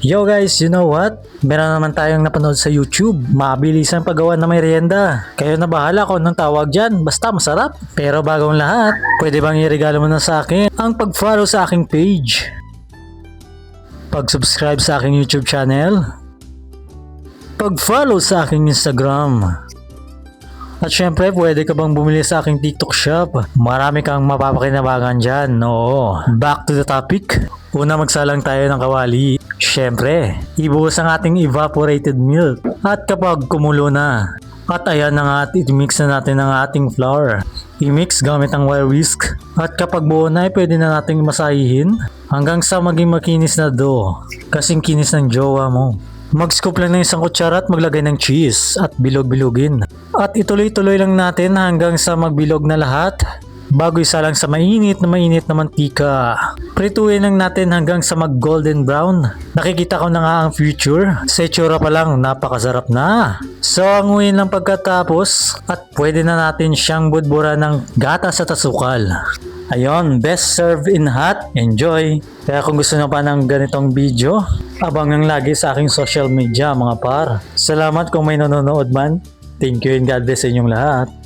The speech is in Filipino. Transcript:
Yo guys, you know what? Meron naman tayong napanood sa YouTube. Mabilis ang paggawa ng merienda. Kayo na bahala kung anong tawag dyan. Basta masarap. Pero bagong lahat, pwede bang iregalo mo na sa akin ang pag-follow sa aking page? Pag-subscribe sa aking YouTube channel? Pag-follow sa aking Instagram? At syempre, pwede ka bang bumili sa aking TikTok shop? Marami kang mapapakinabangan dyan. Oo. Back to the topic. Una, magsalang tayo ng kawali. Syempre, ibuhos ang ating evaporated milk. At kapag kumulo na, at ayan na nga at i-mix na natin ang ating flour. I-mix gamit ang wire whisk. At kapag buo na, pwede na nating masahihin hanggang sa maging makinis na dough. Kasing kinis ng jowa mo. Mag-scoop lang ng isang kutsara at maglagay ng cheese at bilog-bilogin. At ituloy-tuloy lang natin hanggang sa magbilog na lahat bago isa lang sa mainit na mantika. Prituin lang natin hanggang sa mag-golden brown. Nakikita ko na nga ang future. Sa itsura pa lang, napakasarap na. So, anguin lang pagkatapos at pwede na natin siyang budbura ng gatas at asukal. Ayon, best served in hot. Enjoy! Kaya kung gusto nyo pa ng ganitong video, abangan lagi sa aking social media mga par. Salamat kung may nanonood man. Thank you and God bless sa inyong lahat.